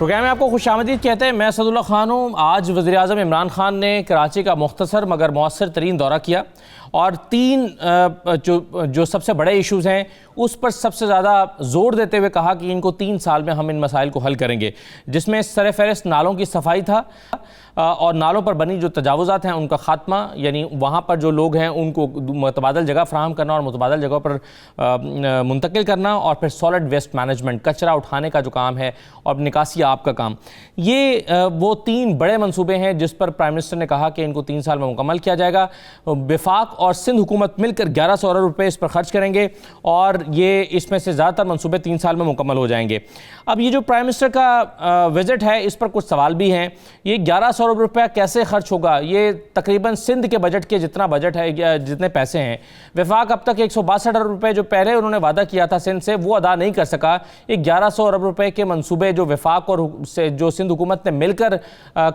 Programme میں آپ کو خوش آمدید کہتے ہیں۔ میں اسداللہ خان ہوں۔ آج وزیراعظم عمران خان نے کراچی کا مختصر مگر مؤثر ترین دورہ کیا اور تین جو سب سے بڑے ایشوز ہیں اس پر سب سے زیادہ زور دیتے ہوئے کہا کہ ان کو 3 سال میں ہم ان مسائل کو حل کریں گے، جس میں سر فہرست نالوں کی صفائی تھا اور نالوں پر بنی جو تجاوزات ہیں ان کا خاتمہ، یعنی وہاں پر جو لوگ ہیں ان کو متبادل جگہ فراہم کرنا اور متبادل جگہ پر منتقل کرنا، اور پھر سالڈ ویسٹ مینجمنٹ، کچرا اٹھانے کا جو کام ہے اور نکاسی آب کا کام۔ یہ وہ 3 بڑے منصوبے ہیں جس پر پرائم منسٹر نے کہا کہ ان کو 3 سال میں مکمل کیا جائے گا۔ وفاق اور سندھ حکومت مل کر 1100 ارب روپے اس پر خرچ کریں گے اور یہ اس میں سے زیادہ تر منصوبے 3 سال میں مکمل ہو جائیں گے۔ اب یہ جو پرائم منسٹر کا وزٹ ہے اس پر کچھ سوال بھی ہیں۔ یہ 1100 ارب روپیہ کیسے خرچ ہوگا؟ یہ تقریباً سندھ کے بجٹ کے جتنا بجٹ ہے، جتنے پیسے ہیں۔ وفاق اب تک 162 ارب روپے جو پہلے انہوں نے وعدہ کیا تھا سندھ سے وہ ادا نہیں کر سکا۔ یہ 1100 ارب روپے کے منصوبے جو وفاق اور جو سندھ حکومت نے مل کر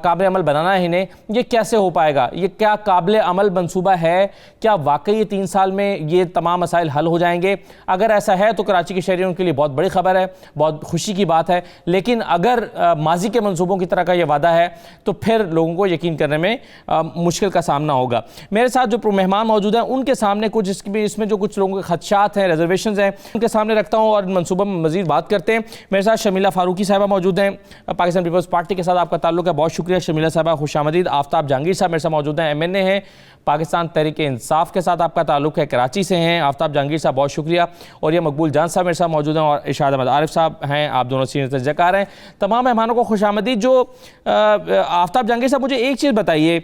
قابل عمل بنانا ہے انہیں، یہ کیسے ہو پائے گا؟ یہ کیا قابل عمل منصوبہ ہے؟ کیا واقعی 3 سال میں یہ تمام مسائل حل ہو جائیں گے؟ اگر ایسا ہے تو کراچی کے شہریوں کے لیے بہت بڑی خبر ہے، بہت خوشی کی بات ہے، لیکن اگر ماضی کے منصوبوں کی طرح کا یہ وعدہ ہے تو پھر لوگوں کو یقین کرنے میں مشکل کا سامنا ہوگا۔ میرے ساتھ جو مہمان موجود ہیں ان کے سامنے کچھ اس میں جو کچھ لوگوں کے خدشات ہیں، ریزرویشنز ہیں، ان کے سامنے رکھتا ہوں اور منصوبہ میں مزید بات کرتے ہیں۔ میرے ساتھ شمیلہ فاروقی صاحبہ موجود ہیں، پاکستان پیپلز پارٹی کے ساتھ آپ کا تعلق ہے، بہت شکریہ شمیلہ صاحبہ، خوش آمدید۔ آفتاب جہانگیر صاحب میرے ساتھ موجود ہیں، MNA ہیں، پاکستان تحریک انصاف کے ساتھ آپ کا تعلق ہے، کراچی سے ہیں۔ آفتاب جہانگیر صاحب بہت شکریہ۔ اور یہ مقبول جان صاحب میرے ساتھ موجود ہیں اور ارشاد احمد عارف صاحب ہیں، آپ دونوں سینئر تجزیہ کار ہیں۔ تمام مہمانوں کو خوش آمدید۔ جو آفتاب جہانگیر صاحب مجھے ایک چیز بتائیے،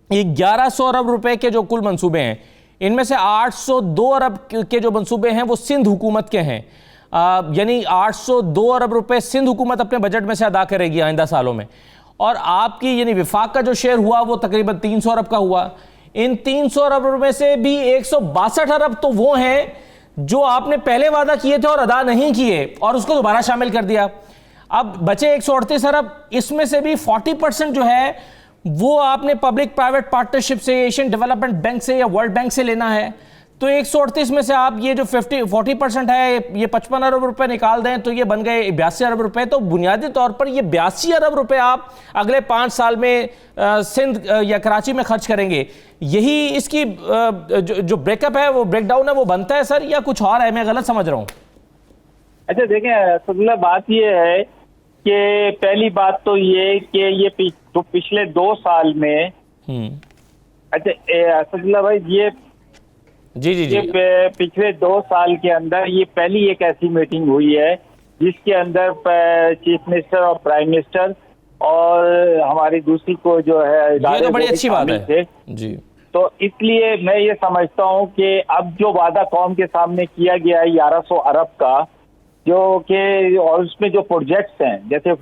یہ 1100 ارب روپے کے جو کل منصوبے ہیں ان میں سے 802 ارب کے جو منصوبے ہیں وہ سندھ حکومت کے ہیں، یعنی 802 ارب روپے سندھ حکومت اپنے بجٹ میں سے ادا کرے گی آئندہ سالوں میں، اور آپ کی یعنی وفاق کا جو شیئر ہوا وہ تقریباً 300 ارب کا ہوا۔ ان 300 ارب روپے سے بھی 162 ارب تو وہ ہیں جو آپ نے پہلے وعدہ کیے تھے اور ادا نہیں کیے اور اس کو دوبارہ شامل کر دیا۔ اب بچے 138 ارب، اس میں سے بھی 40% جو ہے وہ آپ نے پبلک پرائیویٹ پارٹنرشپ سے، ایشین ڈیولپمنٹ بینک سے یا ورلڈ بینک سے لینا ہے۔ تو 138 میں سے آپ یہ جو 40% ہے، یہ 55 ارب روپے نکال دیں تو یہ بن گئے 82 ارب روپے۔ تو بنیادی طور پر یہ 82 ارب روپے آپ اگلے 5 سال میں سندھ یا کراچی میں خرچ کریں گے۔ یہی اس کی جو بریک اپ ہے، وہ بریک ڈاؤن ہے، وہ بنتا ہے سر، یا کچھ اور ہے؟ میں غلط سمجھ رہا ہوں؟ اچھا دیکھیں اسداللہ، بات یہ ہے کہ پہلی بات تو یہ کہ یہ پچھلے 2 سال میں اچھا اسداللہ بھائی، یہ جی پچھلے 2 سال کے اندر یہ پہلی ایک ایسی میٹنگ ہوئی ہے جس کے اندر چیف منسٹر اور پرائم منسٹر اور ہماری دوسری کو جو ہے یہ تو بڑی اچھی بات ہے جی۔ تو اس لیے میں یہ سمجھتا ہوں کہ اب جو وعدہ قوم کے سامنے کیا گیا ہے 1100 ارب کا، جو کہ اور اس میں جو پروجیکٹس ہیں جیسے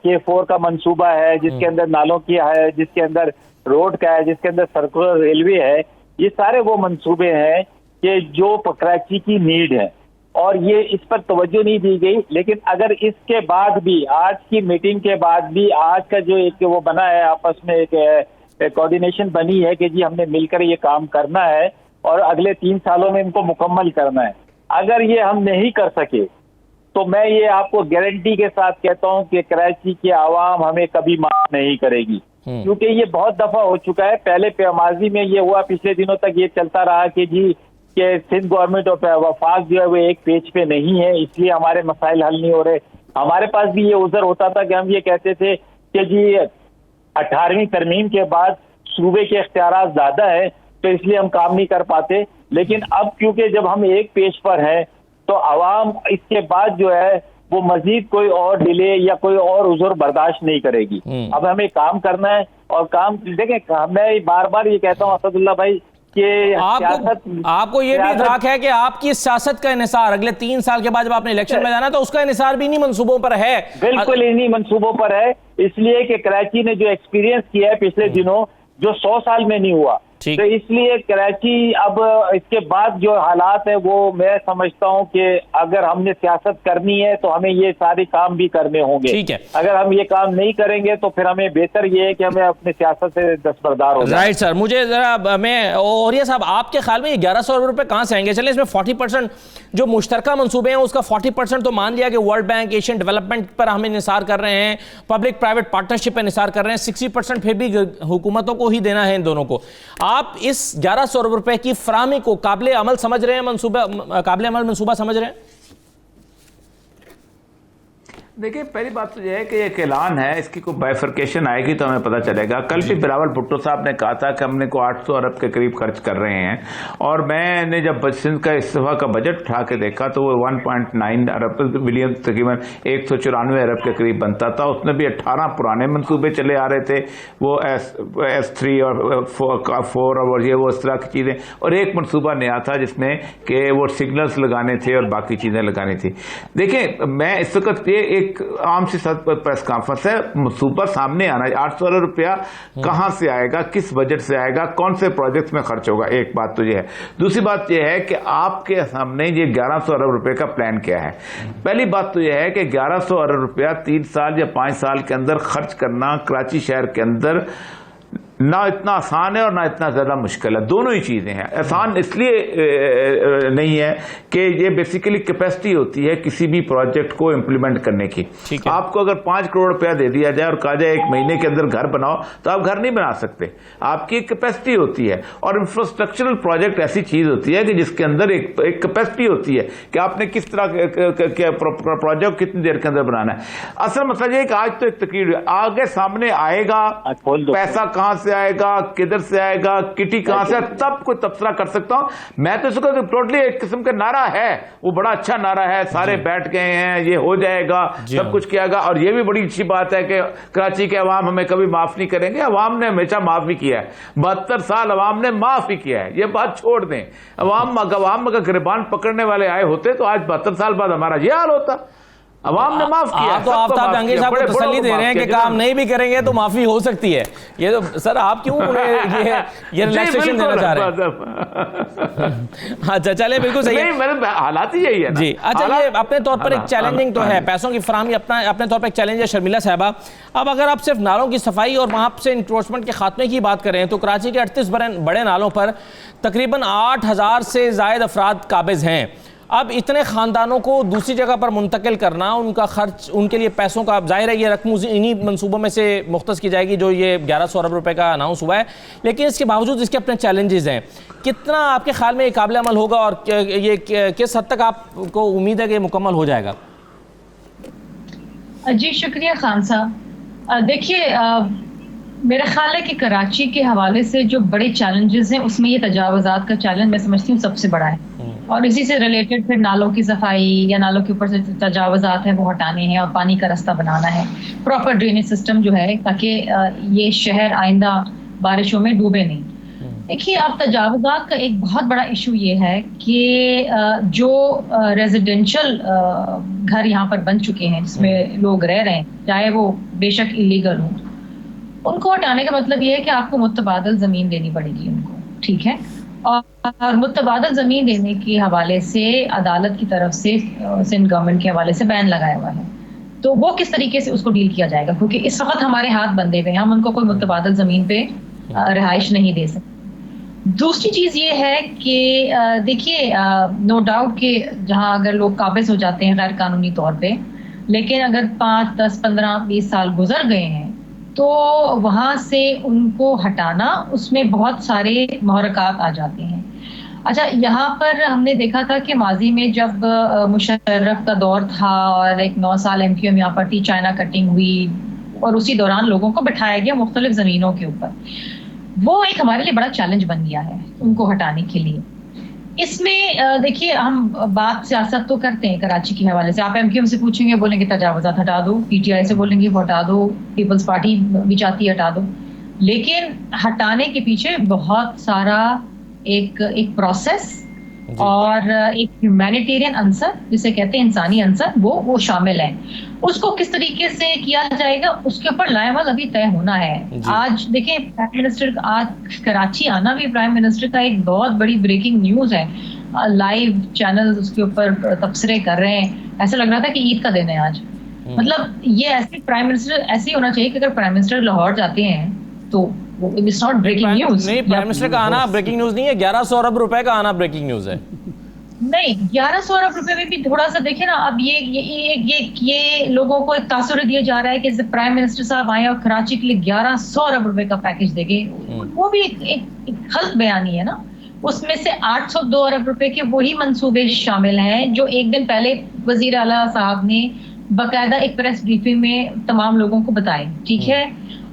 K4 کا منصوبہ ہے جس کے اندر نالوں کی ہے، جس کے اندر روڈ کا ہے، جس کے اندر سرکولر ریلوے ہے، یہ سارے وہ منصوبے ہیں کہ جو کراچی کی نیڈ ہے اور یہ اس پر توجہ نہیں دی گئی۔ لیکن اگر اس کے بعد بھی، آج کی میٹنگ کے بعد بھی، آج کا جو ایک وہ بنا ہے آپس میں ایک کوارڈینیشن بنی ہے کہ جی ہم نے مل کر یہ کام کرنا ہے اور اگلے 3 سالوں میں ان کو مکمل کرنا ہے، اگر یہ ہم نہیں کر سکے تو میں یہ آپ کو گارنٹی کے ساتھ کہتا ہوں کہ کراچی کی عوام ہمیں کبھی معاف نہیں کرے گی، کیونکہ یہ بہت دفعہ ہو چکا ہے۔ پہلے ماضی میں یہ ہوا، پچھلے دنوں تک یہ چلتا رہا کہ جی کہ سندھ گورنمنٹ اور وفاق جو ہے وہ ایک پیج پہ نہیں ہے، اس لیے ہمارے مسائل حل نہیں ہو رہے۔ ہمارے پاس بھی یہ عذر ہوتا تھا کہ ہم یہ کہتے تھے کہ جی 18ویں ترمیم کے بعد صوبے کے اختیارات زیادہ ہیں تو اس لیے ہم کام نہیں کر پاتے، لیکن اب کیونکہ جب ہم ایک پیج پر ہیں تو عوام اس کے بعد جو ہے وہ مزید کوئی اور ڈیلے یا کوئی اور عذر برداشت نہیں کرے گی۔ اب ہمیں کام کرنا ہے اور کام دیکھیں، میں بار بار یہ کہتا ہوں اسداللہ بھائی کہ آپ کو یہ بھی ادراک ہے کہ آپ کی سیاست کا انحصار اگلے 3 سال کے بعد جب آپ نے الیکشن میں جانا تو اس کا انحصار بھی انہی منصوبوں پر ہے۔ بالکل انہی منصوبوں پر ہے، اس لیے کہ کراچی نے جو ایکسپیرینس کیا ہے پچھلے دنوں جو 100 سال میں نہیں ہوا، तो इसलिए कराची अब इसके बाद जो हालात है वो मैं समझता हूँ कि अगर हमने सियासत करनी है तो हमें ये सारे काम भी करने होंगे। ठीक है, अगर हम ये काम नहीं करेंगे तो फिर हमें बेहतर ये है कि हमें अपने सियासत से दस्तबरदार हो जाए। राइट सर, मुझे जरा मैं और ये साहब आपके ख्याल में ये 1100 अरब रुपए कहाँ से आएंगे? चलें इसमें 40% जो मुश्तरका मंसूबे हैं उसका 40% तो मान लिया कि वर्ल्ड बैंक, एशियन डेवलपमेंट पर हमें निसार कर रहे हैं, पब्लिक प्राइवेट पार्टनरशिप पर निसार कर रहे हैं, 60% फिर भी हुकूमतों को ही देना है इन दोनों को। आप इस 1100 अरब रुपए की फराहमी को काबिल अमल समझ रहे हैं, काबिल अमल मंसूबा समझ रहे हैं? देखिए, पहली बात तो यह है कि एक ऐलान है, इसकी कोई बाइफर्केशन आएगी तो हमें पता चलेगा। कल भी बिलावल भुट्टो साहब ने कहा था कि हमने को 800 अरब के करीब खर्च कर रहे हैं, और मैंने जब सिंध का इस दफा का बजट उठा के देखा तो वो 1.9 अरब बिलियन तकरीबन 194 अरब के करीब बनता था। उसमें भी 18 पुराने मंसूबे चले आ रहे थे, वो S3 और 4 और ये वो इस तरह की चीजें, और एक मनसूबा नया था जिसमें कि वो सिग्नल्स लगाने थे और बाकी चीजें लगानी थी। देखिए, मैं इस वक्त ये एक आम सी प्रेस कॉन्फ्रेंस है, मंसूबा सामने आना है। 800 अरब रुपया कहां से आएगा, किस बजट से आएगा, कौन से प्रोजेक्ट्स में खर्च होगा, एक बात तो ये है। दूसरी बात ये है कि आपके सामने ये 1100 अरब रुपए का प्लान क्या है। पहली बात तो ये है कि 1100 अरब रुपया 3 साल या 5 साल के अंदर खर्च करना कराची शहर के अंदर ना इतना आसान है और ना इतना ज्यादा मुश्किल है। दोनों ही चीजें हैं। आसान इसलिए नहीं है कि ये बेसिकली कैपेसिटी होती है किसी भी प्रोजेक्ट को इम्प्लीमेंट करने की। आपको अगर 5 करोड़ रुपया दे दिया जाए और कहा जाए 1 महीने के अंदर घर बनाओ, तो आप घर नहीं बना सकते। आपकी एक कैपेसिटी होती है, और इंफ्रास्ट्रक्चरल प्रोजेक्ट ऐसी चीज होती है कि जिसके अंदर एक कैपेसिटी होती है कि आपने किस तरह के प्रोजेक्ट कितनी देर के अंदर बनाना है। असल मतलब ये कि आज तो एक तकरीर आगे सामने आएगा, पैसा कहां से आएगा, किधर से आएगा, किटी कहां से, तब कोई तबसरा कर सकता हूं मैं। तो इसको टोटली एक किस्म का नारा है, वो बड़ा अच्छा नारा है, सारे बैठ गए हैं, ये हो जाएगा, सब कुछ किया जाएगा। और ये भी बड़ी अच्छी बात है कि कराची के अवाम हमें कभी माफ नहीं करेंगे। अवाम ने हमेशा माफ भी किया है, 72 साल अवाम ने माफ भी किया है, ये बात छोड़ दें। अवाम अगर गिरबान पकड़ने वाले आए होते तो आज 72 साल बाद हमारा ये हाल होता। अवाम ने माफ किया। तो आप जहांगीर साहब को तसल्ली दे रहे हैं कि काम नहीं भी करेंगे तो माफी हो सकती है। ये तो सर आप क्यों ये रिलैक्सेशन देना चाह रहे हैं? अच्छा चले, बिल्कुल सही है, हालात ही यही है जी। अच्छा, ये अपने तौर पर एक चैलेंजिंग तो है, पैसों की फराहमी अपने तौर पर एक चैलेंज है। शर्मिला साहबा, अब अगर आप सिर्फ नालों की सफाई और वहाँ से इंक्रोचमेंट के खात्मे की बात करें तो कराची के 38 बड़े नालों पर तकरीबन 8000 से ज़ायद अफराद काबिज हैं। अब इतने ख़ानदानों को दूसरी जगह पर मुंतकिल करना, उनका खर्च, उनके लिए पैसों का, जाहिर है ये रकम इन्हीं मंसूबों में से मुख्तस की जाएगी जो ये 1100 अरब रुपए का अनाउंस हुआ है, लेकिन इसके बावजूद इसके अपने चैलेंजेस हैं। कितना आपके ख्याल में ये काबिल अमल होगा और ये किस हद तक आपको उम्मीद है कि मुकम्मल हो जाएगा? जी शुक्रिया खान साहब। देखिए, मेरा ख्याल है कि कराची के हवाले से जो बड़े चैलेंजेस हैं उसमें ये तजावुज़ात का चैलेंज मैं समझती हूँ सबसे बड़ा है, और इसी से रिलेटेड फिर नालों की सफाई या नालों के ऊपर से तजावुज़ात हैं वो हटाने हैं और पानी का रास्ता बनाना है, प्रॉपर ड्रेनेज सिस्टम जो है, ताकि ये शहर आइंदा बारिशों में डूबे नहीं। देखिए, अब तजावुज़ात का एक बहुत बड़ा इशू ये है कि जो रेजिडेंशियल घर यहाँ पर बन चुके हैं जिसमें लोग रह रहे हैं, चाहे वो बेशक इलीगल हो, उनको हटाने का मतलब ये है कि आपको मुतबादल ज़मीन देनी पड़ेगी उनको, ठीक है। और मुतबादल ज़मीन देने के हवाले से अदालत की तरफ से सिंध गवर्नमेंट के हवाले से बैन लगाया हुआ है, तो वो किस तरीके से उसको डील किया जाएगा, क्योंकि इस वक्त हमारे हाथ बंधे हुए हैं, हम उनको कोई मुतबादल ज़मीन पे रिहाइश नहीं दे सकते। दूसरी चीज़ ये है कि देखिए, नो डाउट कि जहाँ अगर लोग काबिज हो जाते हैं गैर कानूनी तौर पे, लेकिन अगर 5, 10, 15, 20 साल गुजर गए हैं तो वहाँ से उनको हटाना, उसमें बहुत सारे महरक़ात आ जाते हैं। अच्छा, यहाँ पर हमने देखा था कि माजी में जब मुशर्रफ का दौर था और एक 9 साल MQM यहाँ पर थी, चाइना कटिंग हुई और उसी दौरान लोगों को बिठाया गया मुख्तलिफ ज़मीनों के ऊपर, वो एक हमारे लिए बड़ा चैलेंज बन गया है उनको हटाने के लिए। इसमें देखिए, हम बात सियासत तो करते हैं कराची के हवाले से, आप MQM से पूछेंगे बोलेंगे तजावुज़ात हटा दो, PTI से बोलेंगे वो हटा दो, पीपल्स पार्टी भी चाहती है हटा दो, लेकिन हटाने के पीछे बहुत सारा एक प्रोसेस, اور ایک ہیومینیٹیرین عنصر جسے کہتے ہیں انسانی عنصر وہ شامل ہے. اس کو کس طریقے سے کیا جائے گا اس کے اوپر لائحہ ابھی طے ہونا ہے. آج دیکھیں پرائم منسٹر آج کراچی آنا بھی پرائم منسٹر کا ایک بہت بڑی بریکنگ نیوز ہے. لائیو چینل اس کے اوپر تبصرے کر رہے ہیں, ایسا لگ رہا تھا کہ عید کا دن ہے آج. مطلب یہ ایسے پرائم منسٹر ایسے ہی ہونا چاہیے کہ اگر پرائم منسٹر لاہور جاتے ہیں تو اٹس ناٹ بریکنگ نیوز. نہیں, پرائم منسٹر کا آنا بریکنگ نیوز نہیں ہے, 1100 ارب روپے کا آنا بریکنگ نیوز ہے. نہیں, 1100 ارب روپے میں بھی تھوڑا سا دیکھیں نا. اب یہ لوگوں کو ایک تاثر دیا جا رہا ہے کہ پرائم منسٹر صاحب آئے اور کراچی کے لیے 1100 ارب روپے کا پیکج دے گے. وہ بھی ایک غلط بیانی ہے نا. اس میں سے 802 ارب روپے کے وہی منصوبے شامل ہیں جو ایک دن پہلے وزیر اعلیٰ صاحب نے باقاعدہ ایک پریس بریفنگ میں تمام لوگوں کو بتائے. ٹھیک ہے,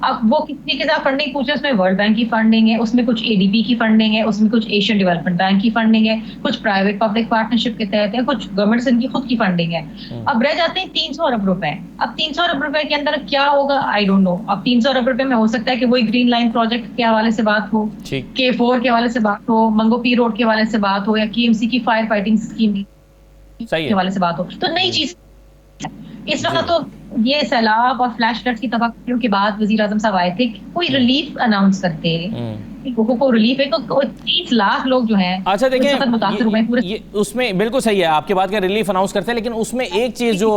اب وہ کتنی کے ساتھ فنڈنگ پوچھے, اس میں ورلڈ بینک کی فنڈنگ ہے, اس میں کچھ ADB کی فنڈنگ ہے, اس میں کچھ ایشین ڈیولپمنٹ بینک کی فنڈنگ ہے, کچھ پرائیویٹ پبلک پارٹنرشپ کے تحت ہے, کچھ گورنمنٹ کی خود کی فنڈنگ ہے. اب رہ جاتے ہیں 300 ارب روپے. اب 300 ارب روپے کے اندر کیا ہوگا آئی ڈونٹ نو. اب 300 ارب روپے میں ہو سکتا ہے کہ وہی گرین لائن پروجیکٹ کے حوالے سے بات ہو, K4 کے حوالے سے بات ہو, منگو پی روڈ کے حوالے سے بات ہو, یا KMC کی فائر فائٹنگ اسکیم کے حوالے سے بات ہو. تو نئی چیز اس وقت تو یہ سیلاب اور فلیش فلڈز کی تباہیوں کے بعد وزیر اعظم صاحب آئے تھے, کوئی ریلیف اناؤنس کرتے, کو ریلیف ہے. 30 لاکھ لوگ جو ہیں اچھا دیکھیں متاثر ہوئے پورے. اس میں بالکل صحیح ہے آپ کی بات کہ ریلیف اناؤنس کرتے ہیں, لیکن اس میں ایک چیز جو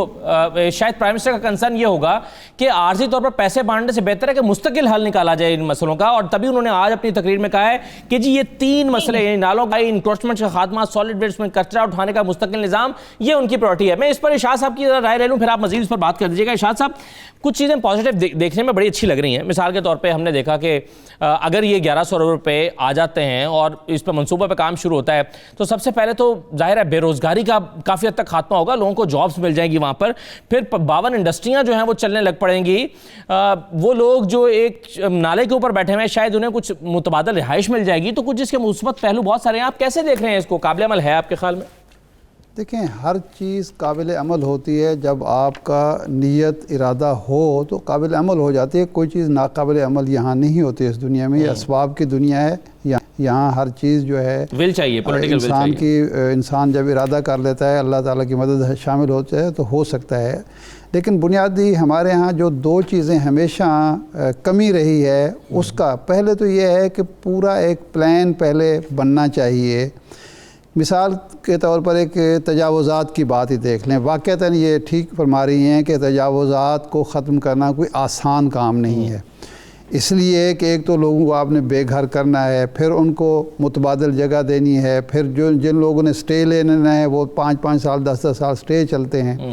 شاید پرائم منسٹر کا کنسرن یہ ہوگا کہ عارضی طور پر پیسے بانٹنے سے بہتر ہے کہ مستقل حل نکالا جائے ان مسئلوں کا. اور تبھی انہوں نے آج اپنی تقریر میں کہا ہے کہ جی یہ 3 مسئلے, نالوں کا انکروچمنٹ کا خاتمہ, سالڈ ویسٹ میں کچرا اٹھانے کا مستقل نظام, یہ ان کی پرائرٹی ہے. میں اس پر ارشاد صاحب کی رائے لے لوں, پھر آپ مزید اس پر بات کر دیجیے گا. ارشاد صاحب, کچھ چیزیں پازیٹیو دیکھنے میں بڑی اچھی لگ رہی ہیں. مثال کے طور پہ ہم نے دیکھا کہ اگر یہ 1100 ارب روپے آ جاتے ہیں اور اس پہ منصوبہ پہ کام شروع ہوتا ہے تو سب سے پہلے تو ظاہر ہے بے روزگاری کا کافی حد تک خاتمہ ہوگا, لوگوں کو جابز مل جائیں گی وہاں پر. پھر 52 انڈسٹریاں جو ہیں وہ چلنے لگ پڑیں گی. وہ لوگ جو ایک نالے کے اوپر بیٹھے ہیں شاید انہیں کچھ متبادل رہائش مل جائے گی. تو کچھ جس کے مثبت پہلو بہت سارے ہیں. آپ کیسے دیکھ رہے ہیں اس کو, قابل عمل ہے آپ کے خیال میں؟ دیکھیں, ہر چیز قابل عمل ہوتی ہے جب آپ کا نیت ارادہ ہو تو قابل عمل ہو جاتی ہے. کوئی چیز ناقابل عمل یہاں نہیں ہوتی اس دنیا میں. یہ اسباب کی دنیا ہے. یہاں ہر چیز جو ہے ول چاہیے, انسان جب ارادہ کر لیتا ہے, اللہ تعالیٰ کی مدد شامل ہوتا ہے تو ہو سکتا ہے. لیکن بنیادی ہمارے ہاں جو 2 چیزیں ہمیشہ کمی رہی ہے اس کا پہلے تو یہ ہے کہ پورا ایک پلان پہلے بننا چاہیے. مثال کے طور پر ایک تجاوزات کی بات ہی دیکھ لیں. واقعتاً یہ ٹھیک فرما رہی ہیں کہ تجاوزات کو ختم کرنا کوئی آسان کام نہیں ہے. اس لیے کہ ایک تو لوگوں کو آپ نے بے گھر کرنا ہے, پھر ان کو متبادل جگہ دینی ہے, پھر جن لوگوں نے سٹے لینا ہے وہ 5-5 سال 10-10 سال سٹے چلتے ہیں.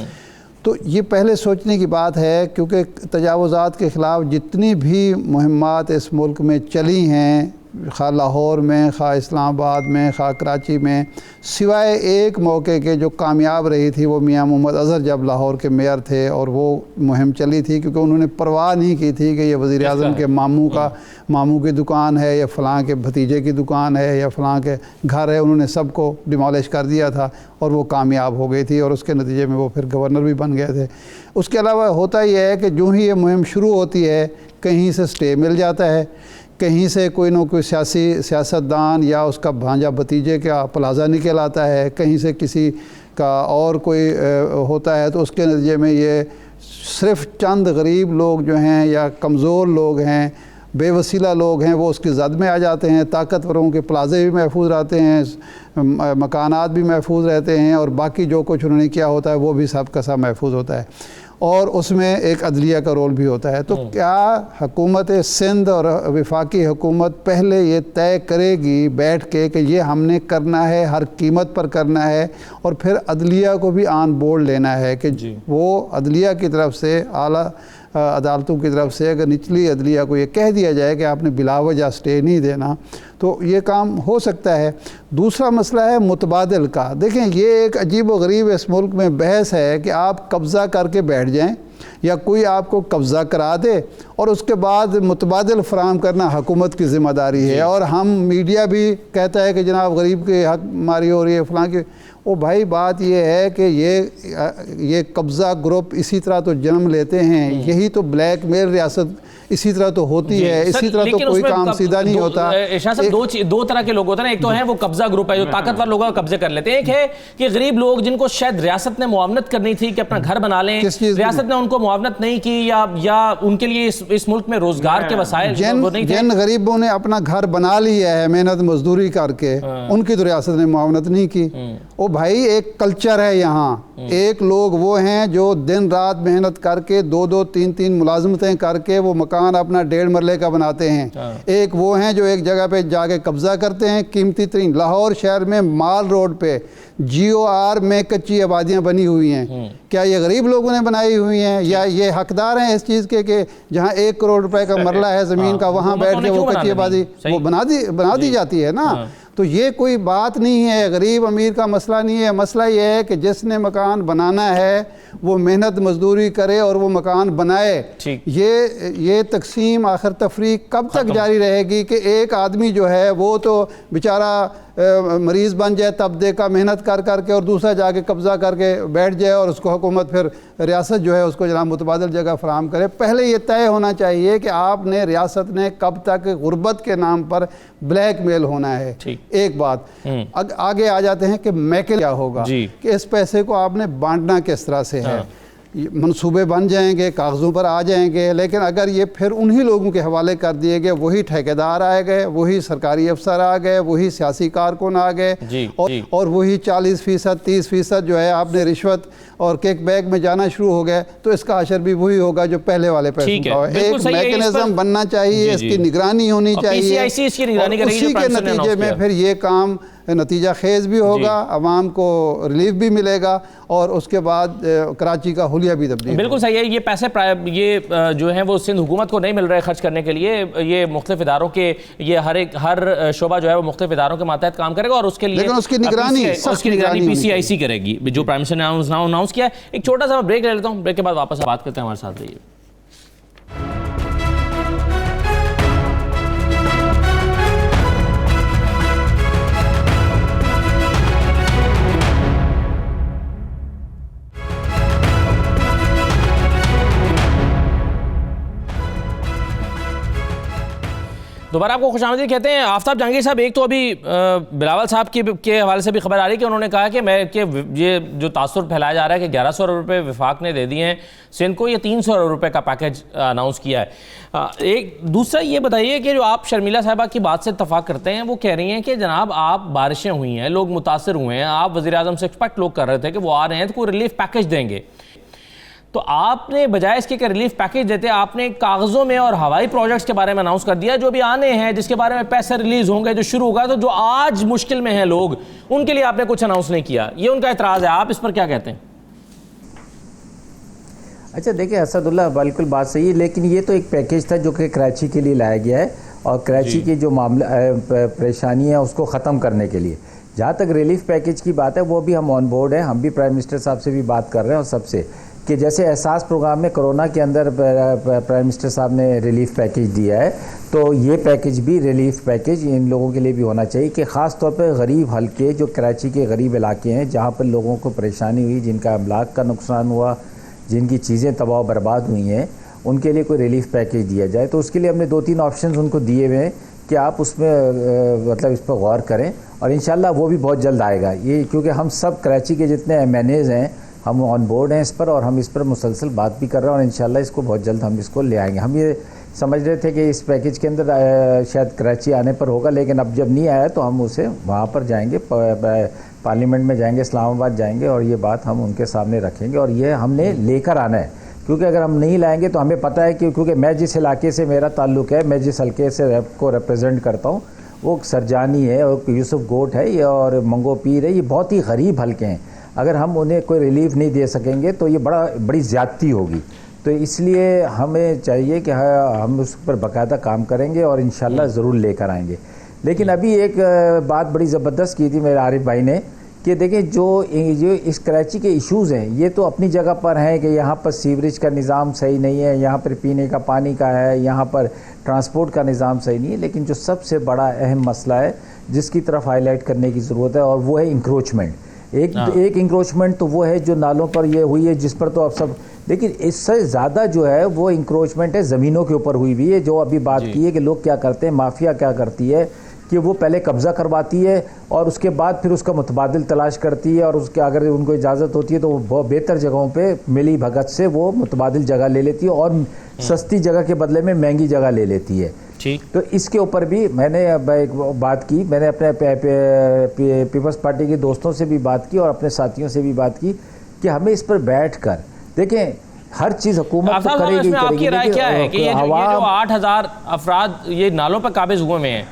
تو یہ پہلے سوچنے کی بات ہے, کیونکہ تجاوزات کے خلاف جتنی بھی مہمات اس ملک میں چلی ہیں, خواہ لاہور میں, خواہ اسلام آباد میں, خواہ کراچی میں, سوائے ایک موقع کے جو کامیاب رہی تھی وہ میاں محمد اظہر جب لاہور کے میئر تھے اور وہ مہم چلی تھی, کیونکہ انہوں نے پرواہ نہیں کی تھی کہ یہ وزیر اعظم کے ماموں کی دکان ہے یا فلاں کے بھتیجے کی دکان ہے یا فلاں کے گھر ہے. انہوں نے سب کو ڈیمالش کر دیا تھا اور وہ کامیاب ہو گئی تھی اور اس کے نتیجے میں وہ پھر گورنر بھی بن گئے تھے. اس کے علاوہ ہوتا یہ ہے کہ جو ہی یہ مہم شروع ہوتی ہے کہیں سے سٹے مل جاتا ہے, کہیں سے کوئی نہ کوئی سیاستدان یا اس کا بھانجا بھتیجے کا پلازہ نکل آتا ہے, کہیں سے کسی کا اور کوئی ہوتا ہے. تو اس کے نتیجے میں یہ صرف چند غریب لوگ جو ہیں یا کمزور لوگ ہیں, بے وسیلہ لوگ ہیں, وہ اس کی زد میں آ جاتے ہیں. طاقتوروں کے پلازے بھی محفوظ رہتے ہیں, مکانات بھی محفوظ رہتے ہیں, اور باقی جو کچھ انہوں نے کیا ہوتا ہے وہ بھی سب کا سب محفوظ ہوتا ہے. اور اس میں ایک عدلیہ کا رول بھی ہوتا ہے. تو کیا حکومت سندھ اور وفاقی حکومت پہلے یہ طے کرے گی بیٹھ کے کہ یہ ہم نے کرنا ہے, ہر قیمت پر کرنا ہے, اور پھر عدلیہ کو بھی آن بورڈ لینا ہے کہ وہ عدلیہ کی طرف سے, اعلیٰ عدالتوں کی طرف سے اگر نچلی عدلیہ کو یہ کہہ دیا جائے کہ آپ نے بلا وجہ سٹے نہیں دینا تو یہ کام ہو سکتا ہے. دوسرا مسئلہ ہے متبادل کا. دیکھیں, یہ ایک عجیب و غریب اس ملک میں بحث ہے کہ آپ قبضہ کر کے بیٹھ جائیں یا کوئی آپ کو قبضہ کرا دے اور اس کے بعد متبادل فراہم کرنا حکومت کی ذمہ داری ہے. اور ہم میڈیا بھی کہتا ہے کہ جناب غریب کے حق ماری ہو رہی ہے فلاں کی. وہ بھائی بات یہ ہے کہ یہ قبضہ گروپ اسی طرح تو جنم لیتے ہیں، یہی تو بلیک میل ریاست اسی طرح تو ہوتی ہے، اسی طرح تو کوئی کام سیدھا نہیں ہوتا۔ ارشاد صاحب دو طرح کے لوگ ہوتے ہیں، ایک تو ہیں وہ قبضہ گروپ ہے جو طاقتور لوگوں کا قبضے کر لیتے ہیں، ایک ہے کہ غریب لوگ جن کو شاید ریاست نے معاونت کرنی تھی کہ اپنا گھر بنا لیں، ریاست نے ان کو معاونت نہیں کی یا ان کے لیے اس ملک میں روزگار کے وسائل وہ نہیں تھے۔ جن غریبوں نے اپنا گھر بنا لیا ہے محنت مزدوری کر کے، ان کی تو ریاست نے معاونت نہیں کی۔ وہ بھائی ایک کلچر ہے یہاں، ایک لوگ وہ ہیں جو دن رات محنت کر کے 2-2 3-3 ملازمتیں کر کے وہ مکان اپنا 1.5 مرلے کا بناتے ہیں، ایک وہ ہیں جو ایک جگہ پہ جا کے قبضہ کرتے ہیں۔ قیمتی ترین لاہور شہر میں مال روڈ پہ GOR میں کچی آبادیاں بنی ہوئی ہیں، کیا یہ غریب لوگوں نے بنائی ہوئی ہیں یا یہ حقدار ہیں اس چیز کے کہ جہاں 1 کروڑ روپے کا مرلہ ہے زمین کا وہاں بیٹھ کے وہ کچی آبادی وہ بنا دی جاتی ہے نا؟ تو یہ کوئی بات نہیں ہے، غریب امیر کا مسئلہ نہیں ہے، مسئلہ یہ ہے کہ جس نے مکان بنانا ہے وہ محنت مزدوری کرے اور وہ مکان بنائے۔ یہ تقسیم آخر تفریق کب تک جاری رہے گی کہ ایک آدمی جو ہے وہ تو بیچارہ مریض بن جائے تب دے کا محنت کر کے اور دوسرا جا کے قبضہ کر کے بیٹھ جائے اور اس کو حکومت پھر ریاست جو ہے اس کو جناب متبادل جگہ فراہم کرے؟ پہلے یہ طے ہونا چاہیے کہ آپ نے ریاست نے کب تک غربت کے نام پر بلیک میل ہونا ہے۔ ایک بات آگے آ جاتے ہیں کہ میکل کیا ہوگا کہ اس پیسے کو آپ نے بانٹنا کس طرح سے ہے۔ منصوبے بن جائیں گے، کاغذوں پر آ جائیں گے، لیکن اگر یہ پھر انہی لوگوں کے حوالے کر دیے گئے، وہی ٹھیکیدار آئے گئے، وہی سرکاری افسر آ گئے، وہی سیاسی کارکن آ گئے اور وہی 40% 30% جو ہے آپ نے رشوت اور کیک بیگ میں جانا شروع ہو گئے، تو اس کا حشر بھی وہی ہوگا جو پہلے والے پیسوں کا ہو۔ ایک میکنزم بننا چاہیے، اس کی نگرانی ہونی چاہیے، اسی کے نتیجے میں پھر یہ کام نتیجہ خیز بھی ہوگا، عوام کو ریلیف بھی ملے گا اور اس کے بعد کراچی کا حلیہ بھی تبدیل۔ بالکل صحیح ہے، یہ پیسے یہ جو ہیں وہ سندھ حکومت کو نہیں مل رہے خرچ کرنے کے لیے، یہ مختلف اداروں کے ہر شعبہ جو ہے وہ مختلف اداروں کے ماتحت کام کرے گا اور اس کے لیے لیکن اس کی نگرانی PCIC کرے گی جو پرائم منسٹر نے اناؤنس کیا ہے۔ ایک چھوٹا سا بریک لے لیتا ہوں، بریک کے بعد واپس بات کرتے ہیں، ہمارے ساتھ رہیے۔ دوبارہ آپ کو خوش آمدید کہتے ہیں۔ آفتاب جہانگیر صاحب، ایک تو ابھی بلاول صاحب کے حوالے سے بھی خبر آ رہی ہے کہ انہوں نے کہا کہ یہ جو تاثر پھیلایا جا رہا ہے کہ 1100 ارب روپے وفاق نے دے دیے ہیں سندھ کو، یہ 300 ارب روپے کا پیکج اناؤنس کیا ہے۔ ایک دوسرا یہ بتائیے کہ جو آپ شرمیلا صاحبہ کی بات سے اتفاق کرتے ہیں، وہ کہہ رہی ہیں کہ جناب آپ بارشیں ہوئی ہیں، لوگ متاثر ہوئے ہیں، آپ وزیر اعظم سے ایکسپیکٹ لوگ کر رہے تھے کہ وہ آ رہے ہیں تو کوئی ریلیف پیکج دیں گے، تو آپ نے بجائے اس کے کہ ریلیف پیکج دیتے آپ نے کاغذوں میں اور ہوائی پروجیکٹس کے بارے میں اناؤنس کر دیا جو بھی آنے ہیں، جس کے بارے میں پیسے ریلیز ہوں گے، جو شروع ہوگا، تو جو آج مشکل میں ہیں لوگ ان کے لیے آپ نے کچھ اناؤنس نہیں کیا۔ یہ ان کا اعتراض ہے، آپ اس پر کیا کہتے ہیں؟ اچھا دیکھیں اسد اللہ، بالکل بات صحیح ہے، لیکن یہ تو ایک پیکج تھا جو کہ کراچی کے لیے لایا گیا ہے اور کراچی کی جو معاملہ پریشانی ہے اس کو ختم کرنے کے لیے۔ جہاں تک ریلیف پیکج کی بات ہے وہ بھی ہم آن بورڈ ہیں، ہم بھی پرائم منسٹر صاحب سے بھی بات کر رہے ہیں اور سب سے، کہ جیسے احساس پروگرام میں کرونا کے اندر پرائم منسٹر صاحب نے ریلیف پیکج دیا ہے، تو یہ پیکج بھی ریلیف پیکج ان لوگوں کے لیے بھی ہونا چاہیے کہ خاص طور پہ غریب حلقے جو کراچی کے غریب علاقے ہیں جہاں پر لوگوں کو پریشانی ہوئی، جن کا املاک کا نقصان ہوا، جن کی چیزیں تباہ و برباد ہوئی ہیں، ان کے لیے کوئی ریلیف پیکج دیا جائے۔ تو اس کے لیے ہم نے 2-3 آپشنز ان کو دیے ہوئے ہیں کہ آپ اس میں مطلب اس پر غور کریں اور انشاءاللہ وہ بھی بہت جلد آئے گا۔ یہ کیونکہ ہم سب کراچی کے جتنے MNAs ہیں ہم آن بورڈ ہیں اس پر اور ہم اس پر مسلسل بات بھی کر رہے ہیں اور انشاءاللہ اس کو بہت جلد ہم اس کو لے آئیں گے۔ ہم یہ سمجھ رہے تھے کہ اس پیکج کے اندر شاید کراچی آنے پر ہوگا، لیکن اب جب نہیں آیا تو ہم اسے وہاں پر جائیں گے، پارلیمنٹ میں جائیں گے، اسلام آباد جائیں گے اور یہ بات ہم ان کے سامنے رکھیں گے اور یہ ہم نے لے کر آنا ہے، کیونکہ اگر ہم نہیں لائیں گے تو ہمیں پتہ ہے کہ کیونکہ میں جس علاقے سے میرا تعلق ہے، میں جس حلقے سے کو ریپرزینٹ کرتا ہوں وہ سرجانی ہے اور یوسف گوٹ ہے اور منگو پیر ہے، یہ بہت ہی غریب حلقے ہیں۔ اگر ہم انہیں کوئی ریلیف نہیں دے سکیں گے تو یہ بڑی زیادتی ہوگی، تو اس لیے ہمیں چاہیے کہ ہم اس پر باقاعدہ کام کریں گے اور انشاءاللہ ضرور لے کر آئیں گے۔ لیکن ابھی ایک بات بڑی زبردست کی تھی میرے عارف بھائی نے کہ دیکھیں جو اس کراچی کے ایشوز ہیں یہ تو اپنی جگہ پر ہیں کہ یہاں پر سیوریج کا نظام صحیح نہیں ہے، یہاں پر پینے کا پانی کا ہے، یہاں پر ٹرانسپورٹ کا نظام صحیح نہیں ہے، لیکن جو سب سے بڑا اہم مسئلہ ہے جس کی طرف ہائی لائٹ کرنے کی ضرورت ہے اور وہ ہے انکروچمنٹ۔ ایک انکروچمنٹ تو وہ ہے جو نالوں پر یہ ہوئی ہے جس پر تو اب سب، لیکن اس سے زیادہ جو ہے وہ انکروچمنٹ ہے زمینوں کے اوپر ہوئی ہوئی ہے، جو ابھی بات کی ہے کہ لوگ کیا کرتے ہیں، مافیا کیا کرتی ہے کہ وہ پہلے قبضہ کرواتی ہے اور اس کے بعد پھر اس کا متبادل تلاش کرتی ہے، اور اس کے اگر ان کو اجازت ہوتی ہے تو وہ بہت بہتر جگہوں پہ ملی بھگت سے وہ متبادل جگہ لے لیتی ہے اور سستی جگہ کے بدلے میں مہنگی جگہ لے لیتی ہے۔ تو اس کے اوپر بھی میں نے ایک بات کی، میں نے اپنے پیپلز پارٹی کے دوستوں سے بھی بات کی اور اپنے ساتھیوں سے بھی بات کی کہ ہمیں اس پر بیٹھ کر دیکھیں، ہر چیز حکومت تو کرے گی، آپ کی رائے کیا ہے کہ یہ جو 8,000 افراد یہ نالوں پر قابض ہوئے ہیں،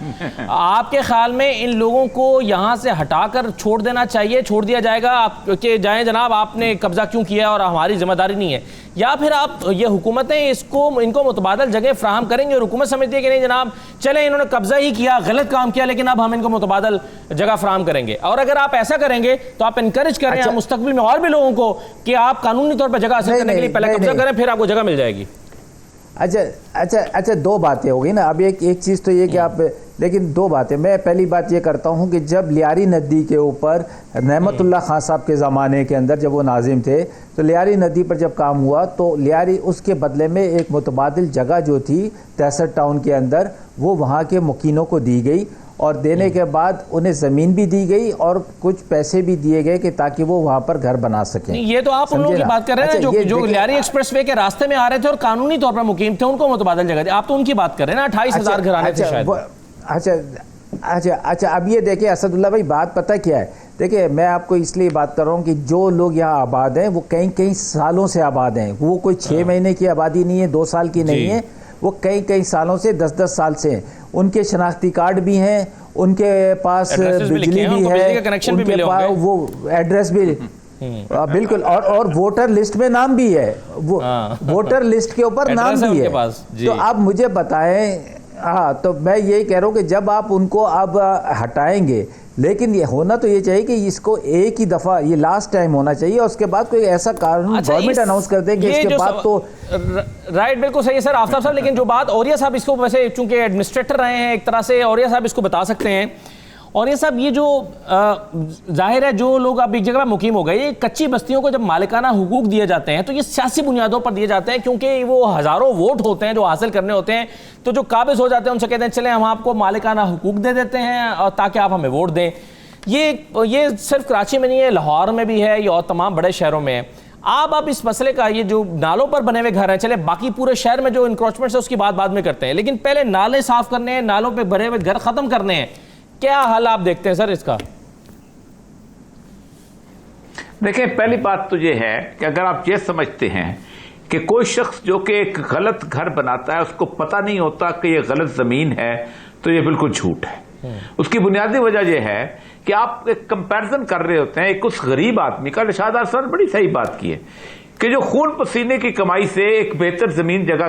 آپ کے خیال میں ان لوگوں کو یہاں سے ہٹا کر چھوڑ دینا چاہیے، چھوڑ دیا جائے گا کہ جائیں جناب آپ نے قبضہ کیوں کیا اور ہماری ذمہ داری نہیں ہے، یا پھر آپ یہ حکومتیں ان کو متبادل جگہ فراہم کریں گے اور حکومت سمجھتی ہے کہ نہیں جناب چلیں انہوں نے قبضہ ہی کیا، غلط کام کیا، لیکن اب ہم ان کو متبادل جگہ فراہم کریں گے؟ اور اگر آپ ایسا کریں گے تو آپ انکریج کریں آپ مستقبل میں اور بھی لوگوں کو کہ آپ قانونی طور پر جگہ حاصل کرنے کے لیے پہلے قبضہ کریں، پھر آپ کو جگہ مل جائے گی۔ اچھا دو باتیں ہو گئی نا، اب ایک چیز تو یہ کہ آپ، لیکن دو باتیں، میں پہلی بات یہ کرتا ہوں کہ جب لیاری ندی کے اوپر نعمت اللہ خان صاحب کے زمانے کے اندر جب وہ ناظم تھے تو لیاری ندی پر جب کام ہوا تو لیاری اس کے بدلے میں ایک متبادل جگہ جو تھی 63 ٹاؤن کے اندر وہ وہاں کے مکینوں کو دی گئی، اور دینے کے بعد انہیں زمین بھی دی گئی اور کچھ پیسے بھی دیے گئے کہ تاکہ وہ وہاں پر گھر بنا سکیں۔ یہ تو آپ ان لوگوں کی بات کر رہے ہیں جو لیاری ایکسپریس وے کے راستے میں آ رہے تھے اور قانونی طور پر مقیم تھے، ان کو متبادل جگہ دی، آپ تو ان کی بات کر رہے ہیں نا، 28,000 گھرانے تھے شاید۔ اچھا اب یہ دیکھیں اسد اللہ بھائی، بات پتہ کیا ہے، دیکھیں میں آپ کو اس لیے بات کر رہا ہوں کہ جو لوگ یہاں آباد ہیں وہ کئی سالوں سے آباد ہیں، وہ کوئی 6 مہینے کی آبادی نہیں ہے، 2 سال کی نہیں ہے، وہ کئی سالوں سے 10 سال سے ہیں، ان کے شناختی کارڈ بھی ہیں، ان کے پاس بجلی بھی ہے، ان کے پاس وہ ایڈریس بھی بالکل، اور ووٹر لسٹ میں نام بھی ہے، ووٹر لسٹ کے اوپر نام بھی ہے۔ تو آپ مجھے بتائیں، ہاں تو میں یہی کہہ رہا ہوں کہ جب آپ ان کو اب ہٹائیں گے، لیکن یہ ہونا تو یہ چاہیے کہ اس کو ایک ہی دفعہ یہ لاسٹ ٹائم ہونا چاہیے، اور اس کے بعد کوئی ایسا قانون گورنمنٹ اناؤنس کر دے کہ اس کے بعد تو رائٹ، بالکل صحیح ہے سر آفتاب صاحب، لیکن جو بات اوریہ صاحب اس کو ویسے چونکہ ایڈمنسٹریٹر رہے ہیں ایک طرح سے، اوریہ صاحب اس کو بتا سکتے ہیں۔ اوریہ صاحب یہ جو ظاہر ہے جو لوگ اب ایک جگہ پر مقیم ہو گئے، یہ کچی بستیوں کو جب مالکانہ حقوق دیے جاتے ہیں تو یہ سیاسی بنیادوں پر دیے جاتے ہیں، کیونکہ وہ ہزاروں ووٹ ہوتے ہیں جو حاصل کرنے ہوتے ہیں، تو جو قابض ہو جاتے ہیں ان سے کہتے ہیں چلیں ہم آپ کو مالکانہ حقوق دے دیتے ہیں اور تاکہ آپ ہمیں ووٹ دیں۔ یہ صرف کراچی میں نہیں ہے، لاہور میں بھی ہے، یہ اور تمام بڑے شہروں میں ہے۔ آپ اب اس مسئلے کا، یہ جو نالوں پر بنے ہوئے گھر ہیں، چلے باقی پورے شہر میں جو انکروچمنٹس ہے اس کی بات بعد میں کرتے ہیں، لیکن پہلے نالے صاف کرنے ہیں، نالوں پہ بھرے ہوئے گھر ختم کرنے ہیں، کیا حل آپ دیکھتے ہیں سر اس کا؟ دیکھیں پہلی بات تو یہ ہے کہ اگر آپ یہ سمجھتے ہیں کہ کوئی شخص جو کہ ایک غلط گھر بناتا ہے اس کو پتہ نہیں ہوتا کہ یہ غلط زمین ہے، تو یہ بالکل جھوٹ ہے۔ اس کی بنیادی وجہ یہ ہے کہ آپ ایک کمپیرزن کر رہے ہوتے ہیں ایک اس غریب آدمی کا، شاہدار صاحب نے بڑی صحیح بات کی ہے کہ جو خون پسینے کی کمائی سے ایک بہتر زمین جگہ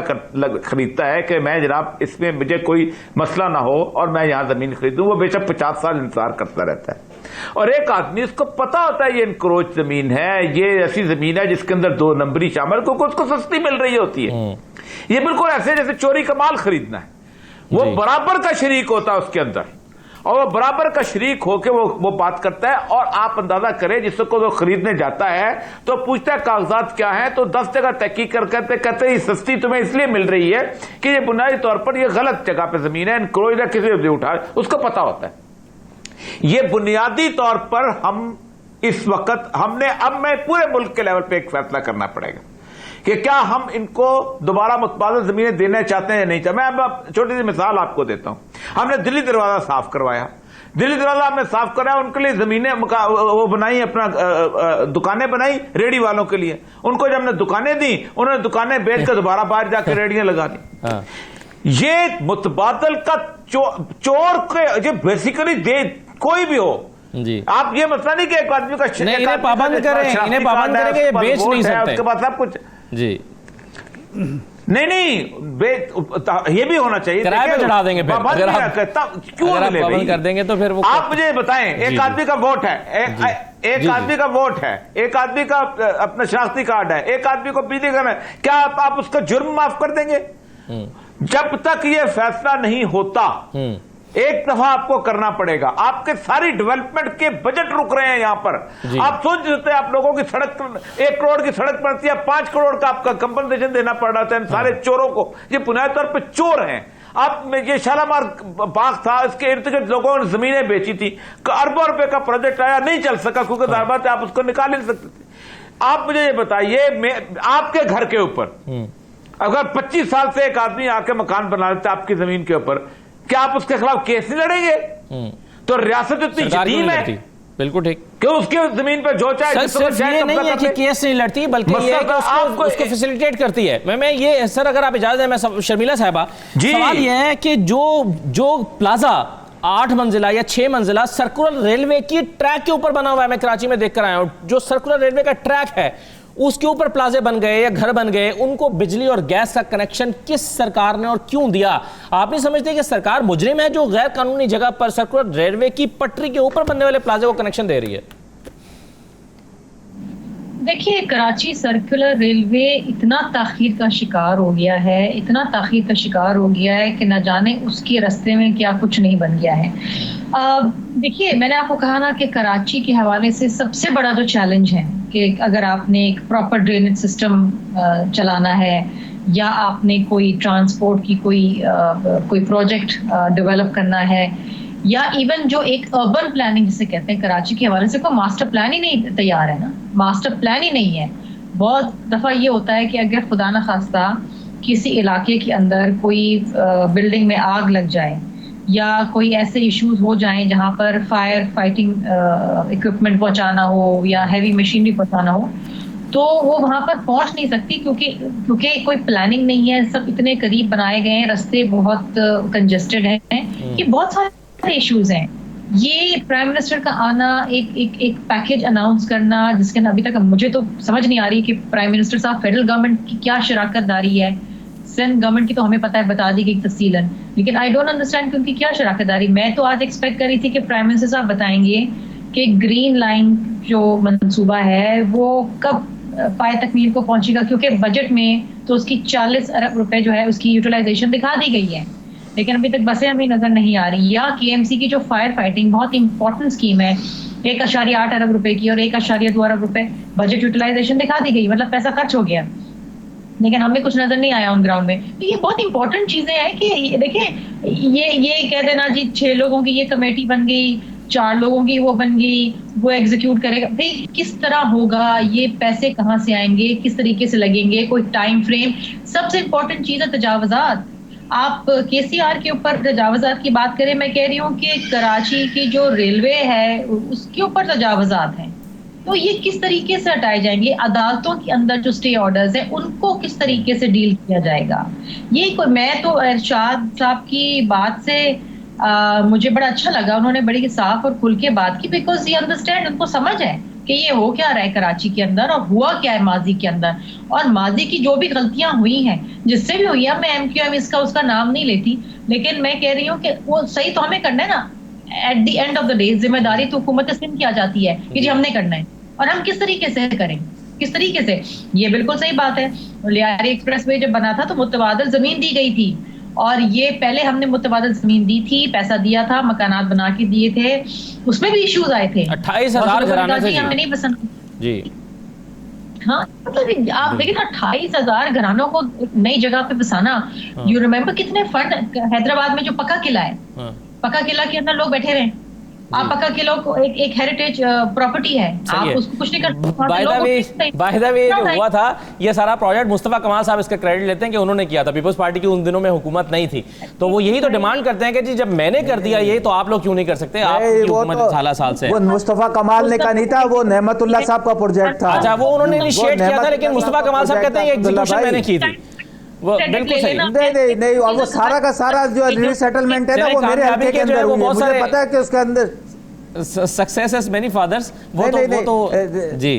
خریدتا ہے کہ میں جناب اس میں مجھے کوئی مسئلہ نہ ہو اور میں یہاں زمین خریدوں، وہ بے شک 50 سال انتظار کرتا رہتا ہے۔ اور ایک آدمی اس کو پتا ہوتا ہے یہ انکروچ زمین ہے، یہ ایسی زمین ہے جس کے اندر 2 نمبری شامل، کیونکہ اس کو سستی مل رہی ہوتی ہے۔ یہ بالکل ایسے جیسے چوری کا مال خریدنا ہے، وہ برابر کا شریک ہوتا ہے اس کے اندر، اور وہ برابر کا شریک ہو کے وہ بات کرتا ہے۔ اور آپ اندازہ کریں جس کو وہ خریدنے جاتا ہے تو پوچھتا ہے کاغذات کیا ہیں، تو 10 جگہ تحقیق کہتے ہیں یہ سستی تمہیں اس لیے مل رہی ہے کہ یہ بنیادی طور پر یہ غلط جگہ پہ زمین ہے، انکروچ ہے، کسی نے اٹھا، اس کو پتا ہوتا ہے۔ یہ بنیادی طور پر ہم اس وقت اب میں پورے ملک کے لیول پہ ایک فیصلہ کرنا پڑے گا کہ کیا ہم ان کو دوبارہ متبادل زمینیں دینا چاہتے ہیں یا نہیں چاہتے۔ میں اب چھوٹی سی مثال آپ کو دیتا ہوں۔ ہم نے دلی دروازہ صاف کروایا، دلی دروازہ ہم نے صاف کرایا، ان کے لیے زمینیں وہ بنائی، اپنا دکانیں بنائی ریڑی والوں کے لیے، ان کو جب ہم نے دکانیں دی انہوں نے دکانیں بیچ کر دوبارہ باہر جا کے ریڑیاں لگا دی۔ یہ متبادل کا چور کے یہ بیسیکلی کوئی بھی ہو جی، آپ یہ مسئلہ نہیں کہ ایک آدمی کا انہیں پابند کریں کہ یہ بیچ نہیں سکتے، اس کے بعد سب کچھ جی نہیں یہ بھی ہونا چاہیے، کرائے پہ چڑھا دیں گے، اگر آپ پابند کر دیں گے تو پھر وہ آپ مجھے بتائیں ایک آدمی کا ووٹ ہے، ایک آدمی کا ووٹ ہے، ایک آدمی کا اپنا شناختی کارڈ ہے، ایک آدمی کو بجلی کا ہے، کیا آپ اس کا جرم معاف کر دیں گے؟ جب تک یہ فیصلہ نہیں ہوتا एक दफा आपको करना पड़ेगा। आपके सारी डेवलपमेंट के बजट रुक रहे हैं यहाँ पर। आप सोच सकते हैं, आप लोगों की सड़क 1 करोड़ की सड़क पड़ती है, 5 करोड़ का आपका कंपनसेशन देना पड़ रहा था इन सारे चोरों को। ये बुनियादी तौर पर चोर हैं। आप ये शालामार बाग था, इसके इर्द गिर्द लोगों ने जमीनें बेची थी, अरबों रुपए का प्रोजेक्ट आया, नहीं चल सका क्योंकि दारबार आप उसको निकाल नहीं सकते थे। आप मुझे ये बताइए, आपके घर के ऊपर अगर 25 साल से एक आदमी आके मकान बना लेता है आपकी जमीन के ऊपर, क्या आप उसके खिलाफ केस नहीं लड़ेंगे? तो रियासत इतनी जलील है, बिल्कुल ठीक, कि उसके जमीन पर जो चाहे सिर्फ ये नहीं है कि केस नहीं लड़ती, बल्कि ये है कि उसको फैसिलिटेट करती है। मैं ये सर, अगर आप इजाजत है, मैं शर्मिला साहिबा, सवाल ये है कि जो प्लाजा 8 मंजिला या 6 मंजिला सर्कुलर रेलवे की ट्रैक के ऊपर बना हुआ है, मैं कराची में देख कर आया हूं, जो सर्कुलर रेलवे का ट्रैक है उसके ऊपर प्लाजे बन गए या घर बन गए, उनको बिजली और गैस का कनेक्शन किस सरकार ने और क्यों दिया? आप नहीं समझते कि सरकार मुजरिम है जो गैर कानूनी जगह पर सर्कुलर रेलवे की पटरी के ऊपर बनने वाले प्लाजे को कनेक्शन दे रही है? देखिए, कराची सर्कुलर रेलवे इतना ताखीर का शिकार हो गया है, इतना ताखीर का शिकार हो गया है कि न जाने उसके रास्ते में क्या कुछ नहीं बन गया है। देखिए, मैंने आपको कहा ना कि कराची के हवाले से सबसे बड़ा जो चैलेंज है कि अगर आपने एक प्रॉपर ड्रेनेज सिस्टम चलाना है या आपने कोई ट्रांसपोर्ट की कोई प्रोजेक्ट डेवलप करना है, या इवन जो एक अर्बन प्लानिंग जिसे कहते हैं, कराची के हवाले से कोई मास्टर प्लान ही नहीं तैयार है ना, मास्टर प्लान ही नहीं है। बहुत दफ़ा ये होता है कि अगर खुदा न खास्ता किसी इलाके के अंदर कोई बिल्डिंग में आग लग जाए या कोई ऐसे इश्यूज हो जाएं जहां पर फायर फाइटिंग इक्विपमेंट पहुंचाना हो या हैवी मशीनरी पहुंचाना हो, तो वो वहां पर पहुंच नहीं सकती क्योंकि कोई प्लानिंग नहीं है। सब इतने करीब बनाए गए हैं, रास्ते बहुत कंजेस्टेड हैं, ये बहुत सारे इश्यूज हैं। ये प्राइम मिनिस्टर का आना, एक पैकेज अनाउंस करना, जिसके अभी तक मुझे तो समझ नहीं आ रही कि प्राइम मिनिस्टर साहब फेडरल गवर्नमेंट की क्या शराकतदारी है। सेंट्रल गवर्नमेंट की तो हमें पता है, बता दी गई तफसीलन, लेकिन आई डोंट अंडरस्टैंड कि उनकी क्या शराकतदारी। मैं तो आज एक्सपेक्ट कर रही थी कि प्राइम मिनिस्टर साहब बताएंगे कि ग्रीन लाइन जो मंसूबा है वो कब पाए तकमील को पहुंचेगा, क्योंकि बजट में तो उसकी 40 अरब रुपए जो है उसकी यूटिलाइजेशन दिखा दी गई है, लेकिन अभी तक बसें हमें नजर नहीं आ रही। या KMC की जो फायर फाइटिंग बहुत इंपॉर्टेंट स्कीम है, 1.8 अरब रुपए की और 1.2 अरब रुपए बजट यूटिलाइजेशन दिखा दी गई, मतलब पैसा खर्च हो गया, लेकिन हमें कुछ नजर नहीं आया ऑन ग्राउंड में। तो ये बहुत इंपॉर्टेंट चीजें हैं कि देखिए, ये कह देना जी 6 लोगों की ये कमेटी बन गई, 4 लोगों की वो बन गई, वो एग्जीक्यूट करेगा, भाई किस तरह होगा, ये पैसे कहाँ से आएंगे, किस तरीके से लगेंगे, कोई टाइम फ्रेम। सबसे इंपॉर्टेंट चीज है तजावजात। आप KCR के ऊपर तजावजात की बात करें, मैं कह रही हूँ कि कराची की जो रेलवे है उसके ऊपर तजावजात हैं, तो ये किस तरीके से हटाए जाएंगे? अदालतों के अंदर जो स्टे ऑर्डर्स हैं उनको किस तरीके से डील किया जाएगा? ये मैं तो इरशाद साहब की बात से मुझे बड़ा अच्छा लगा, उन्होंने बड़ी साफ और खुल के बात की, बिकॉज ये अंडरस्टैंड, उनको समझ है कि ये हो क्या रहा है कराची के अंदर और हुआ क्या है माजी के अंदर, और माजी की जो भी गलतियां हुई हैं, जिससे भी हुई है, मैं MQM इसका उसका नाम नहीं लेती, लेकिन मैं कह रही हूँ कि वो सही तो हमें करना है ना। At the end of the day जिम्मेदारी तो हुकूमत सिंध की आ जाती है कि जी हमने करना है, और हम किस तरीके से करें, किस तरीके से। ये बिल्कुल सही बात है, लियारी एक्सप्रेस वे जब बना था तो मुतबादल जमीन दी गई थी, और ये पहले हमने मुतबादल जमीन दी थी, पैसा दिया था, मकानात बना के दिए थे, उसमें भी इश्यूज आए थे। 28,000 घराने थे हमें नहीं पसंद जी। हाँ, मतलब आप देखिए 28,000 घरानों को नई जगह पे बसाना। यू रिमेम्बर कितने फंड हैदराबाद में जो पक्का किला है, पक्का किला के अंदर लोग बैठे रहे। आप पक्का किलो को एक हेरिटेज प्रॉपर्टी है, आप उसको कुछ नहीं कर। बाय द वे जो हुआ था ये सारा प्रोजेक्ट, मुस्तफा कमाल साहब इसका क्रेडिट लेते हैं कि उन्होंने किया था, पीपल्स पार्टी की उन दिनों में हुकूमत नहीं थी, तो वो यही तो डिमांड करते हैं कि जी जब मैंने कर दिया ये, तो आप लोग क्यों नहीं कर सकते? आपकी हुकूमत 16 साल से। वो मुस्तफा कमाल ने का नहीं था, वो नेमतुल्लाह साहब का प्रोजेक्ट था। अच्छा, वो उन्होंने इनिशिएट किया था, लेकिन मुस्तफा कमाल साहब कहते हैं ये एग्जीक्यूशन मैंने की थी। वो बिल्कुल सही नहीं, और वो सारा का सारा जो रीसेटलमेंट है ना, वो मेरे हल्के के अंदर हुई है, मुझे पता है कि उसके अंदर सक्सेस एज मेनी फादर्स, वो तो जी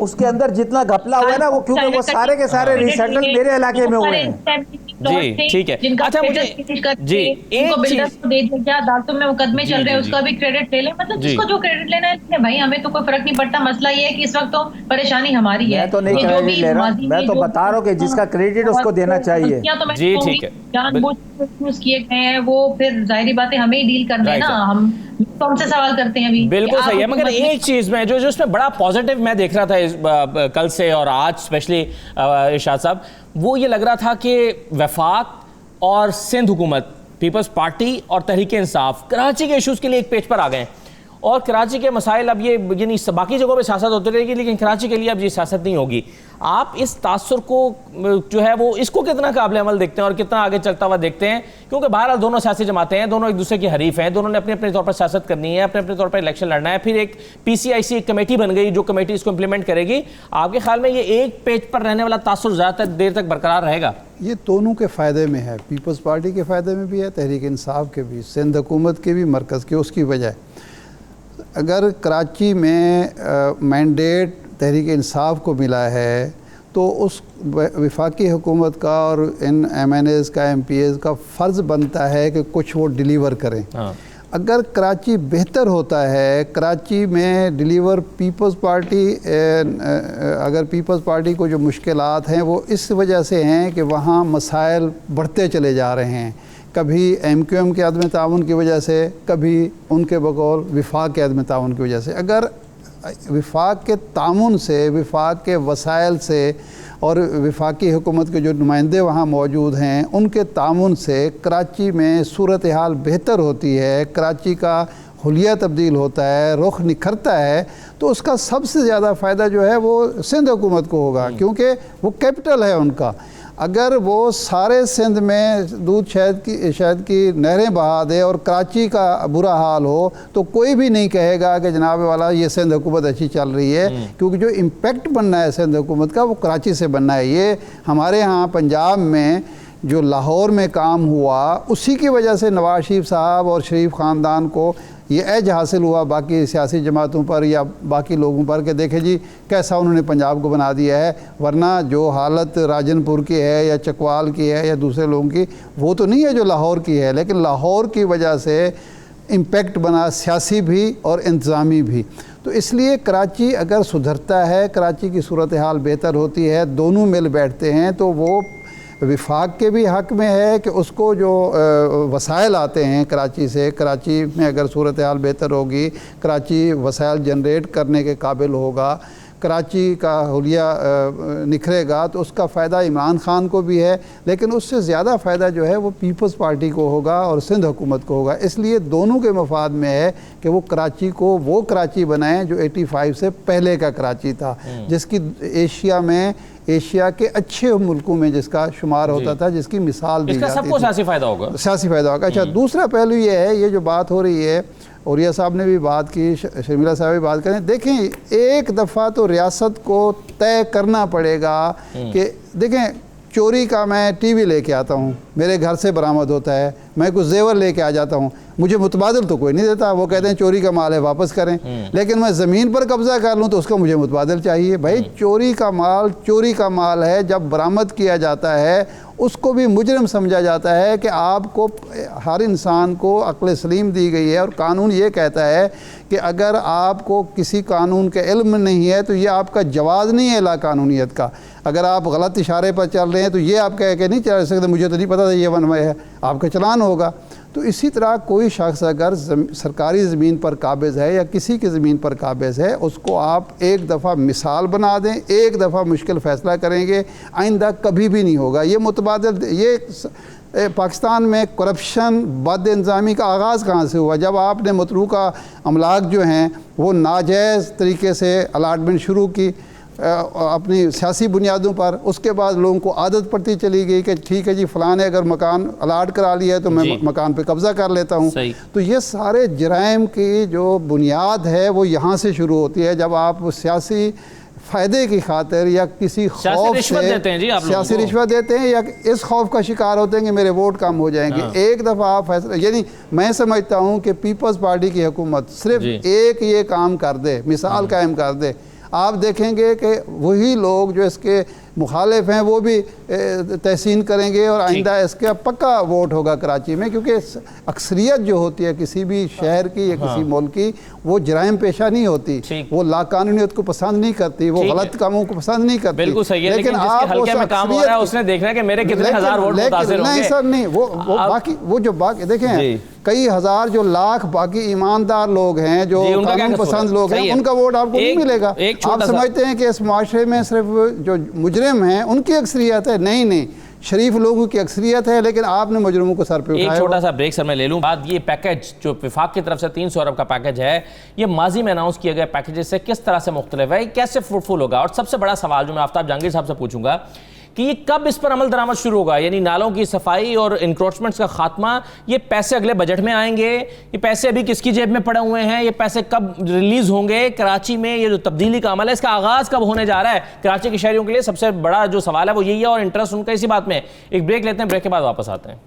उसके अंदर जितना घपला हुआ है ना, वो क्योंकि वो सारे के सारे रिसेटल मेरे इलाके में हुए हैं। जी ठीक है। अच्छा मुझे जी एक चीज दे दिया, क्या अदालतों में मुकदमे चल रहे हैं उसका भी क्रेडिट ले ले, मतलब जिसको जो क्रेडिट लेना है भाई, हमें तो कोई फर्क नहीं पड़ता। मसला ये है कि इस वक्त तो परेशानी हमारी है। मैं तो नहीं क्रेडिट ले रहा, मैं तो बता रहा हूँ कि जिसका क्रेडिट उसको देना चाहिए। जी ठीक है, जानबूझ किए गए हैं वो, फिर जाहिर बात है हमें ही डील करना है ना, हम तो हमसे सवाल करते हैं अभी। बिल्कुल सही है, मगर एक चीज में जो उसमें बड़ा पॉजिटिव मैं देख रहा था कल से और आज स्पेशली इरशाद साहब, वो ये लग रहा था कि वफाक और सिंध हुकूमत, पीपल्स पार्टी और तहरीक इंसाफ कराची के इश्यूज के लिए एक पेज पर आ गए और कराची के मसाइल अब ये यानी बाकी जगहों पे सियासत होती रहेगी लेकिन कराची के लिए अब ये सियासत नहीं होगी। आप इस तासुर को जो है वो इसको कितना काबिल अमल देखते हैं और कितना आगे चलता हुआ देखते हैं? क्योंकि बहरहाल दोनों सियासी जमातें हैं, दोनों एक दूसरे के हरीफ हैं, दोनों ने अपने अपने तौर पर सियासत करनी है, अपने अपने तौर पर इलेक्शन लड़ना है, फिर एक PCIC एक कमेटी बन गई जो कमेटी इसको इम्प्लीमेंट करेगी। आपके ख्याल में ये एक पेज पर रहने वाला तासुर ज़्यादा देर तक बरकरार रहेगा? ये दोनों के फ़ायदे में है, पीपल्स पार्टी के फ़ायदे में भी है, तहरीक इंसाफ के भी, सिंध हुकूमत के भी, मरकज़ के। उसकी वजह अगर कराची में मैंडेट तहरीक इंसाफ को मिला है तो उस वफाकी हुकूमत का और इन MNAs का, MPAs का फ़र्ज़ बनता है कि कुछ वो डिलीवर करें। अगर कराची बेहतर होता है, कराची में डिलीवर पीपल्स पार्टी, अगर पीपल्स पार्टी को जो मुश्किलात हैं वो इस वजह से हैं कि वहाँ मसाइल बढ़ते चले जा रहे हैं, कभी MQM के अदम ताउन की वजह से, कभी उनके बकौल वफाक के अदम ताउन की वजह से। अगर वफाक के तामुन से, वफाक के वसाइल से और वफाकी हुकूमत के जो नुमाइंदे वहाँ मौजूद हैं उनके तामुन से कराची में सूरत हाल बेहतर होती है, कराची का हुलिया तब्दील होता है, रुख निखरता है, तो उसका सबसे ज़्यादा फ़ायदा जो है वो सिंध हुकूमत को होगा, क्योंकि वो कैपिटल है उनका। अगर वो सारे सिंध में दूध शहद की नहरें बहा दे और कराची का बुरा हाल हो तो कोई भी नहीं कहेगा कि जनाब वाला ये सिंध हुकूमत अच्छी चल रही है, क्योंकि जो इम्पेक्ट बनना है सिंध हुकूमत का वो कराची से बनना है। ये हमारे यहाँ पंजाब में जो लाहौर में काम हुआ उसी की वजह से नवाज शरीफ साहब और शरीफ ख़ानदान को ये एज हासिल हुआ बाकी सियासी जमातों पर या बाकी लोगों पर कि देखें जी कैसा उन्होंने पंजाब को बना दिया है, वरना जो हालत राजनपुर की है या चकवाल की है या दूसरे लोगों की वो तो नहीं है जो लाहौर की है, लेकिन लाहौर की वजह से इम्पेक्ट बना सियासी भी और इंतज़ामी भी। तो इसलिए कराची अगर सुधरता है, कराची की सूरत हाल बेहतर होती है, दोनों मिल बैठते हैं तो वो वफाक के भी हक़ में है कि उसको जो वसाइल आते हैं कराची से, कराची में अगर सूरत हाल बेहतर होगी, कराची वसाइल जनरेट करने के काबिल होगा, कराची का हुलिया निखरेगा, तो उसका फ़ायदा इमरान ख़ान को भी है, लेकिन उससे ज़्यादा फ़ायदा जो है वो पीपल्स पार्टी को होगा और सिंध हुकूमत को होगा। इसलिए दोनों के मफाद में है कि वो कराची को वो कराची बनाएं जो 85 से पहले का कराची था, जिसकी एशिया के अच्छे मुल्कों में जिसका शुमार होता था, जिसकी मिसाल दी जाती थी। सबको सियासी फ़ायदा होगा, सियासी फ़ायदा होगा। अच्छा, दूसरा पहलू ये है, ये जो बात हो रही है, औरिया साहब ने भी बात की, शर्मिला साहब भी बात करें, देखें एक दफ़ा तो रियासत को तय करना पड़ेगा कि देखें चोरी का मैं टीवी लेके आता हूँ, मेरे घर से बरामद होता है, मैं कुछ जेवर लेके आ जाता हूँ, मुझे मुतबादिल तो कोई नहीं देता, वो कहते हैं चोरी का माल है वापस करें, लेकिन मैं ज़मीन पर कब्ज़ा कर लूँ तो उसका मुझे मुतबादिल चाहिए। भाई चोरी का माल है, जब बरामद किया जाता है उसको भी मुजरिम समझा जाता है कि आपको, हर इंसान को अक्ल सलीम दी गई है और कानून ये कहता है कि अगर आपको किसी कानून के इल्म नहीं है तो ये आपका जवाज़ नहीं है लाकानूनियत का। अगर आप गलत इशारे पर चल रहे हैं तो ये आप कह के नहीं चल सकते मुझे तो नहीं पता था ये वन में है, आपका चलान होगा। तो इसी तरह कोई शख्स अगर सरकारी ज़मीन पर काबिज़ है या किसी की ज़मीन पर काबिज़ है, उसको आप एक दफ़ा मिसाल बना दें, एक दफ़ा मुश्किल फ़ैसला करेंगे, आइंदा कभी भी नहीं होगा। ये मुतबादिल, ये पाकिस्तान में करप्शन, बद इंतज़ामी का आगाज़ कहाँ से हुआ? जब आपने मतरूका अमलाक जो हैं वो नाजायज़ तरीके से अलाटमेंट शुरू की अपनी सियासी बुनियादों पर, उसके बाद लोगों को आदत पड़ती चली गई कि ठीक है जी फ़लाँ ने अगर मकान अलाट करा लिया है तो मैं मकान पे कब्ज़ा कर लेता हूँ। तो ये सारे जराइम की जो बुनियाद है वो यहाँ से शुरू होती है, जब आप सियासी फ़ायदे की खातिर या किसी खौफ से सियासी रिश्वत देते हैं या इस खौफ का शिकार होते हैं कि मेरे वोट कम हो जाएंगे। एक दफ़ा आप फैसला, यानी मैं समझता हूँ कि पीपल्स पार्टी की हुकूमत सिर्फ एक ये काम कर दे, मिसाल कायम कर दे, आप देखेंगे कि वही लोग जो इसके मुखालिफ हैं वो भी तहसीन करेंगे और आइंदा इसका पक्का वोट होगा कराची में, क्योंकि अक्सरियत जो होती है किसी भी शहर की या किसी मुल्क की, वो जराइम पेशा नहीं होती, वो लाकानूनियत को पसंद नहीं करती, वो गलत कामों को पसंद नहीं करती। बिल्कुल सही है, लेकिन आप हल्के में काम हो रहा है उसने देखना है कि मेरे कितने हजार वोट मुतासिर होंगे। नहीं सर, नहीं, वो बाकी वो जो बाकी देखें कई हजार जो लाख बाकी ईमानदार लोग हैं, जो कानून पसंद लोग हैं, उनका वोट आपको नहीं मिलेगा। आप समझते हैं कि इस माशरे में सिर्फ जो मुजरिम हैं उनकी अक्सरियत है? नहीं नहीं, शरीफ लोगों की अक्सरियत है, लेकिन आपने मुजरिमों को सर पे उठाया। एक छोटा सा ब्रेक सर मैं ले लूं। बात ये पैकेज जो वफाक की तरफ से 300 अरब का पैकेज है, ये माजी में अनाउंस किया गया पैकेज से किस तरह से मुख्तलिफ है, कैसे फ्रूटफुल होगा? और सबसे बड़ा सवाल जो मैं आफ्ताब जहांगीर साहब से पूछूंगा कि ये कब इस पर अमल दरामद शुरू होगा, यानी नालों की सफाई और इंक्रोचमेंट्स का खात्मा। ये पैसे अगले बजट में आएंगे? ये पैसे अभी किसकी जेब में पड़े हुए हैं? ये पैसे कब रिलीज होंगे? कराची में ये जो तब्दीली का अमल है इसका आगाज कब होने जा रहा है? कराची के शहरियों के लिए सबसे बड़ा जो सवाल है वो यही है, और इंटरेस्ट उनका इसी बात में। एक ब्रेक लेते हैं, ब्रेक के बाद वापस आते हैं।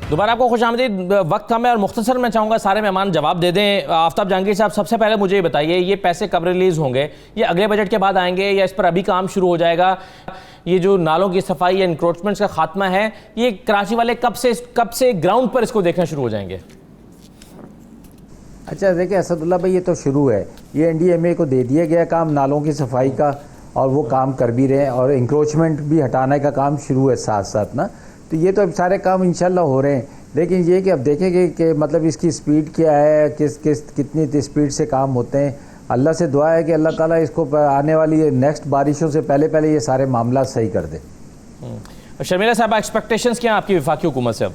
दोबारा आपको खुशामदीद। वक्त कम है और मुख्तसर मैं चाहूँगा सारे मेहमान जवाब दे दें। आफ्ताब जहांगीर साहब, सबसे पहले मुझे ये बताइए, ये पैसे कब रिलीज़ होंगे? ये अगले बजट के बाद आएंगे या इस पर अभी काम शुरू हो जाएगा? ये जो नालों की सफाई या इंक्रोचमेंट्स का खात्मा है, ये कराची वाले कब से ग्राउंड पर इसको देखना शुरू हो जाएंगे? अच्छा देखिए असदुल्ला भाई, ये तो शुरू है, ये NDMA को दे दिया गया काम नालों की सफाई का, और वो काम कर भी रहे हैं, और इंक्रोचमेंट भी हटाने का काम शुरू है साथ साथ ना। तो ये तो अब सारे काम इंशाल्लाह हो रहे हैं, लेकिन ये कि अब देखेंगे कि मतलब इसकी स्पीड क्या है, कितनी स्पीड से काम होते हैं। अल्लाह से दुआ है कि अल्लाह ताला इसको आने वाली नेक्स्ट बारिशों से पहले ये सारे मामला सही कर दे। शर्मिला साहब, एक्सपेक्टेशंस क्या हैं आपकी वफाकी हुकूमत से? अब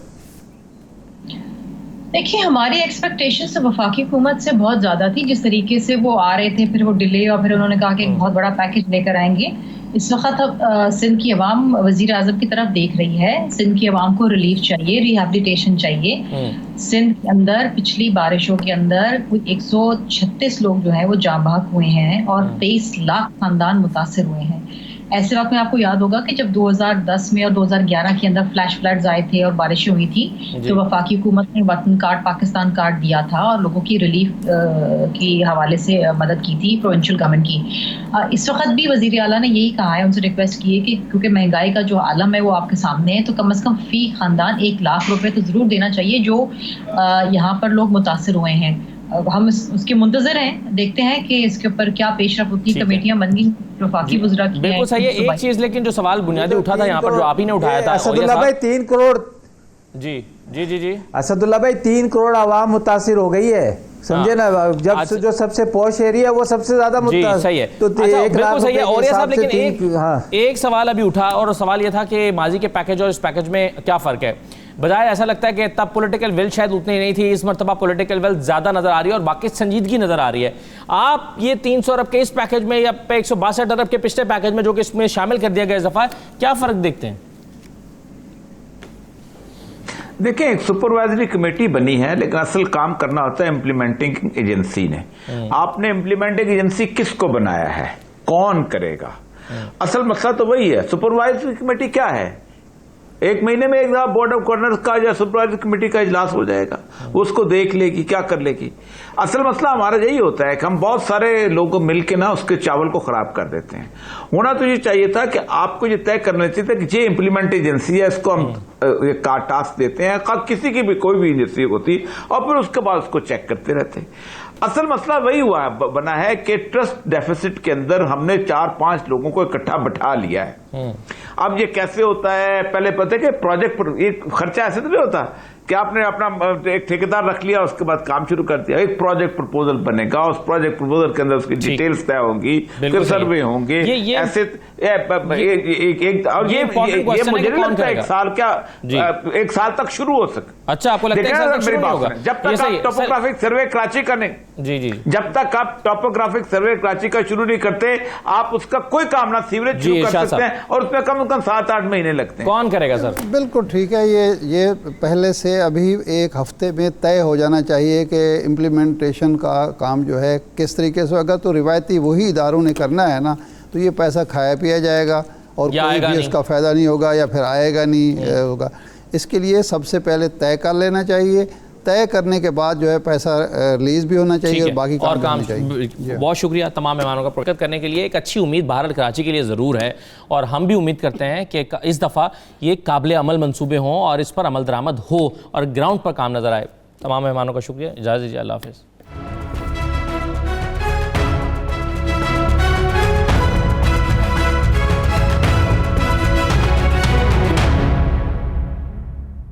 देखिए, हमारी एक्सपेक्टेशंस तो वफाकी हुकूमत से बहुत ज़्यादा थी। जिस तरीके से वो आ रहे थे, फिर वो डिले, और फिर उन्होंने कहा कि एक बहुत बड़ा पैकेज लेकर आएंगे। इस वक्त अब सिंध की अवाम वज़ीर आज़म की तरफ देख रही है। सिंध की अवाम को रिलीफ चाहिए, रिहैबिलिटेशन चाहिए। सिंध के अंदर पिछली बारिशों के अंदर 136 लोग जो है वो जाँ बहक हुए हैं और 23 लाख खानदान मुतासिर हुए हैं। ऐसे वक्त में आपको याद होगा कि जब 2010 में और 2011 के अंदर फ्लैश फ्लड्स आए थे और बारिशें हुई थी, तो वफाकी हुकूमत ने वतन कार्ड, पाकिस्तान कार्ड दिया था और लोगों की रिलीफ की हवाले से मदद की थी प्रोविंशियल गवर्नमेंट की। इस वक्त भी वज़ीर आला ने यही कहा है, उनसे रिक्वेस्ट की है कि क्योंकि महंगाई का जो आलम है वो आपके सामने है, तो कम से कम फी खानदान 1 लाख रुपए तो ज़रूर देना चाहिए जो यहाँ पर लोग मुतासिर हुए हैं। हम उसके मुंतजर हैं, देखते हैं कि इसके ऊपर क्या पेशरफ होती है। कमेटियां बन गई वफाकी वज़रा की। बिल्कुल सही है। एक चीज़ लेकिन जो सवाल बुनियादी उठा था यहाँ पर, जो आप ही ने उठाया था, असदुल्ला भाई 3 करोड़ जी असदुल्ला भाई 3 करोड़ आवाम मुतासिर हो गई है, समझे ना। जब जो सबसे पॉश एरिया वो सबसे ज्यादा मुतासिर, सही है। तो बिल्कुल सही है। और ये साहब, लेकिन एक सवाल अभी उठा, और सवाल ये था कि माजी के पैकेज और इस पैकेज में क्या फ़र्क है? बजाय ऐसा लगता है कि तब पॉलिटिकल विल शायद उतनी नहीं थी, इस मरतबा पॉलिटिकल विल ज़्यादा नज़र आ रही है और बाकी संजीदगी नज़र आ रही है। आप ये 300 अरब के इस पैकेज में या 162 अरब के पिछले पैकेज में जो कि इसमें शामिल कर दिया गया इस दफ़ा, क्या फ़र्क देखते हैं? देखिए, एक सुपरवाइजरी कमेटी बनी है, लेकिन असल काम करना होता है इम्प्लीमेंटिंग एजेंसी ने। आपने इम्प्लीमेंटिंग एजेंसी किसको बनाया है, कौन करेगा? असल मसला तो वही है। सुपरवाइजरी कमेटी क्या है? 1 महीने में एक दफा बोर्ड ऑफ गवर्नर्स का या सुपरवाइजरी कमेटी का इजलास हो जाएगा, वो उसको देख लेगी, क्या कर लेगी। असल मसला हमारा यही होता है कि हम बहुत सारे लोगों को मिलकर ना उसके चावल को खराब कर देते हैं। होना तो ये चाहिए था कि आपको ये तय करना चाहिए था कि ये इम्प्लीमेंट एजेंसी है, इसको हम टास्क देते हैं, किसी की भी कोई भी एजेंसी होती, और फिर उसके बाद उसको चेक करते रहते। असल मसला वही हुआ बना है कि ट्रस्ट डेफिसिट के अंदर हमने 4-5 लोगों को इकट्ठा बैठा लिया है। अब ये कैसे होता है? पहले पता है कि प्रोजेक्ट पर एक खर्चा ऐसे तो नहीं होता कि आपने अपना एक ठेकेदार रख लिया, उसके बाद काम शुरू कर दिया। एक प्रोजेक्ट प्रपोजल बनेगा, उस प्रोजेक्ट प्रपोजल के अंदर उसकी डिटेल्स तय होंगी, फिर सर्वे होंगे, ऐसे मुझे नहीं लगता 1 साल क्या 1 साल तक शुरू हो सके। अच्छा, आपको लगता है मेरी बात, जब तक आप टोपोग्राफिक सर्वे कराची का नहीं, जब तक आप टोपोग्राफिक सर्वे कराची का शुरू नहीं करते, आप उसका कोई काम ना सीवरेज शुरू कर सकते हैं, और उसमें कम से कम 7-8 महीने लगते हैं। कौन करेगा सर? बिल्कुल ठीक है। ये पहले से ये अभी एक हफ्ते में तय हो जाना चाहिए कि इम्प्लीमेंटेशन का काम जो है किस तरीके से होगा। तो रिवायती वही इदारों ने करना है ना, तो ये पैसा खाया पिया जाएगा और कोई भी उसका फ़ायदा नहीं होगा या फिर आएगा नहीं होगा। इसके लिए सबसे पहले तय कर लेना चाहिए, तय करने के बाद जो है पैसा रिलीज भी होना चाहिए और बाकी काम चाहिए। बहुत शुक्रिया तमाम मेहमानों का शिरकत करने के लिए। एक अच्छी उम्मीद भारत कराची के लिए ज़रूर है और हम भी उम्मीद करते हैं कि इस दफ़ा ये काबिल अमल मंसूबे हों और इस पर अमल दरामद हो और ग्राउंड पर काम नज़र आए। तमाम मेहमानों का शुक्रिया, इजाज़त दीजिए, अल्लाह हाफ़िज़।